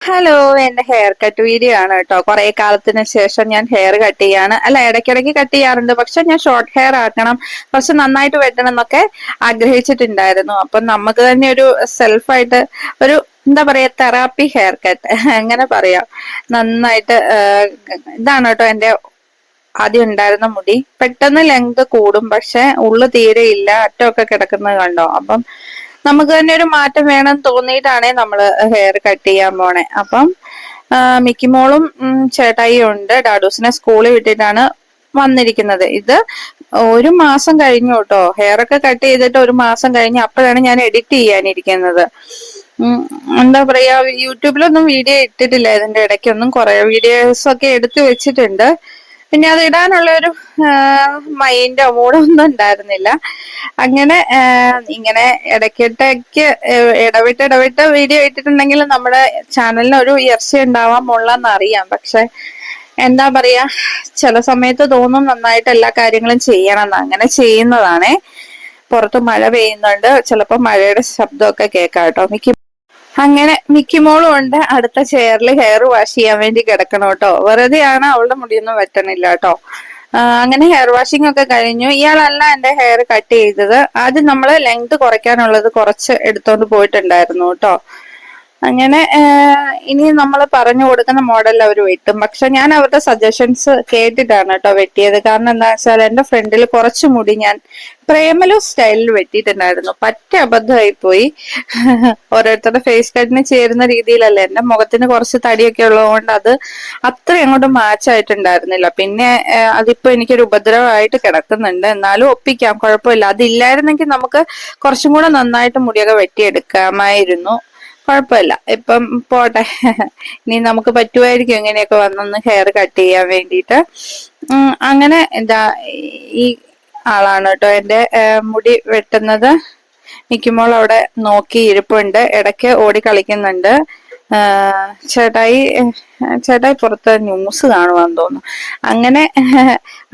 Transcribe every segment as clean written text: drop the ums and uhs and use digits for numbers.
Hello, എന്റെ hair cut video ആണ് കേട്ടോ. കുറെ കാലത്തിന് ശേഷം ഞാൻ ഹെയർ കട്ട് ചെയ്യാണ്. അല്ല, ഇടയ്ക്കിടയ്ക്ക് കട്ട് ചെയ്യാറുണ്ട്, പക്ഷെ ഞാൻ ഷോർട്ട് ഹെയർ ആക്കണം, കുറച്ച് നന്നായിട്ട് വെട്ടണം എന്നൊക്കെ ആഗ്രഹിച്ചിട്ടുണ്ടായിരുന്നു. അപ്പം നമുക്ക് തന്നെ ഒരു സെൽഫായിട്ട് ഒരു എന്താ പറയാ, തെറാപ്പി ഹെയർ കട്ട് അങ്ങനെ പറയാം. നന്നായിട്ട് ഇതാണ് കേട്ടോ എന്റെ ആദ്യം ഉണ്ടായിരുന്ന മുടി. പെട്ടെന്ന് ലെങ്ത് കൂടും, പക്ഷെ ഉള്ളു തീരെ ഇല്ല, അറ്റമൊക്കെ കിടക്കുന്നത് കണ്ടോ. അപ്പം നമുക്ക് തന്നെ ഒരു മാറ്റം വേണം തോന്നിയിട്ടാണേ നമ്മള് ഹെയർ കട്ട് ചെയ്യാൻ പോണേ. അപ്പം മിക്കിമോളും ചേട്ടായിയും ഉണ്ട്. ഡാഡൂസിനെ സ്കൂളിൽ വിട്ടിട്ടാണ് വന്നിരിക്കുന്നത്. ഇത് ഒരു മാസം കഴിഞ്ഞു കേട്ടോ. ഹെയർ ഒക്കെ കട്ട് ചെയ്തിട്ട് ഒരു മാസം കഴിഞ്ഞ് അപ്പോഴാണ് ഞാൻ എഡിറ്റ് ചെയ്യാനിരിക്കുന്നത്. എന്താ പറയാ, യൂട്യൂബിലൊന്നും വീഡിയോ ഇട്ടിട്ടില്ല ഇതിന്റെ ഇടയ്ക്കൊന്നും. കുറെ വീഡിയോസ് ഒക്കെ എടുത്തു വെച്ചിട്ടുണ്ട്, പിന്നെ അത് ഇടാനുള്ള ഒരു മൈൻഡോ മൂഡോ ഒന്നും ഉണ്ടായിരുന്നില്ല. അങ്ങനെ ഇങ്ങനെ ഇടയ്ക്കിടയ്ക്ക് ഇടവിട്ട് വീഡിയോ ഇട്ടിട്ടുണ്ടെങ്കിൽ നമ്മുടെ ചാനലിന് ഒരു ഉയർച്ച ഉണ്ടാവാൻ മുള്ളെന്നറിയാം. പക്ഷെ എന്താ പറയാ, ചില സമയത്ത് തോന്നും നന്നായിട്ട് എല്ലാ കാര്യങ്ങളും ചെയ്യണം, അങ്ങനെ ചെയ്യുന്നതാണേ. പുറത്ത് മഴ പെയ്യുന്നുണ്ട്, ചിലപ്പോ മഴയുടെ ശബ്ദമൊക്കെ കേൾക്കാം കേട്ടോ. അങ്ങനെ മിക്കിമോളും ഉണ്ട് അടുത്ത ചെയറിൽ ഹെയർ വാഷ് ചെയ്യാൻ വേണ്ടി കിടക്കണം കേട്ടോ. വെറുതെയാണ്, അവളുടെ മുടിയൊന്നും വെട്ടണില്ല കേട്ടോ. അങ്ങനെ ഹെയർ വാഷിംഗ് ഒക്കെ കഴിഞ്ഞു. ഇയാളല്ല എന്റെ ഹെയർ കട്ട് ചെയ്തത്. ആദ്യം നമ്മള് ലെങ്ത് കുറയ്ക്കാനുള്ളത് കുറച്ച് എടുത്തോണ്ട് പോയിട്ടുണ്ടായിരുന്നു കേട്ടോ. അങ്ങനെ ഇനി നമ്മൾ പറഞ്ഞു കൊടുക്കുന്ന മോഡൽ അവർ വെട്ടും. പക്ഷെ ഞാൻ അവരുടെ സജഷൻസ് കേട്ടിട്ടാണ് കേട്ടോ വെട്ടിയത്. കാരണം എന്താ വെച്ചാൽ എന്റെ ഫ്രണ്ടിൽ കുറച്ച് മുടി ഞാൻ പ്രേമലു സ്റ്റൈലിൽ വെട്ടിയിട്ടുണ്ടായിരുന്നു. പറ്റ അബദ്ധമായി പോയി. ഓരോരുത്തരുടെ ഫേസ് കട്ടിന് ചേരുന്ന രീതിയിലല്ലേ. എന്റെ മുഖത്തിന് കുറച്ച് തടിയൊക്കെ ഉള്ളതുകൊണ്ട് അത് അത്ര അങ്ങോട്ട് മാച്ച് ആയിട്ടുണ്ടായിരുന്നില്ല. പിന്നെ അതിപ്പോ എനിക്കൊരു ഉപദ്രവമായിട്ട് കിടക്കുന്നുണ്ട്. എന്നാലും ഒപ്പിക്കാം, കുഴപ്പമില്ല. അതില്ലായിരുന്നെങ്കിൽ നമുക്ക് കുറച്ചും കൂടെ നന്നായിട്ട് മുടിയൊക്കെ വെട്ടിയെടുക്കാമായിരുന്നു. കുഴപ്പമില്ല, ഇപ്പം പോട്ടെ. ഇനി നമുക്ക് പറ്റുമായിരിക്കും എങ്ങനെയൊക്കെ വന്നൊന്ന് ഹെയർ കട്ട് ചെയ്യാൻ വേണ്ടിയിട്ട്. അങ്ങനെ എന്താ ഈ ആളാണ് കേട്ടോ എന്റെ മുടി വെട്ടുന്നത്. മിക്കുമ്പോൾ അവിടെ നോക്കി ഇരിപ്പുണ്ട്, ഇടയ്ക്ക് ഓടി കളിക്കുന്നുണ്ട്. ചേട്ടായി പുറത്ത് ന്യൂസ് കാണുവാന്ന് തോന്നുന്നു. അങ്ങനെ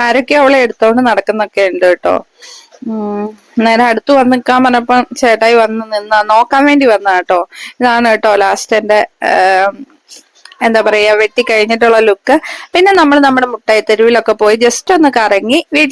ആരൊക്കെ അവളെ എടുത്തോണ്ട് നടക്കുന്നൊക്കെ ഉണ്ട് കേട്ടോ. നേരെ അടുത്ത് വന്ന് നിൽക്കാൻ പറഞ്ഞപ്പോ ചേട്ടായി വന്ന് നിന്നാ നോക്കാൻ വേണ്ടി വന്ന കേട്ടോ. ഇതാണ് കേട്ടോ ലാസ്റ്റ് എന്റെ എന്താ പറയാ വെട്ടി കഴിഞ്ഞിട്ടുള്ള ലുക്ക്. പിന്നെ നമ്മൾ നമ്മുടെ മുട്ടായി തെരുവിലൊക്കെ പോയി ജസ്റ്റ് ഒന്ന് കറങ്ങി വീട്ടിൽ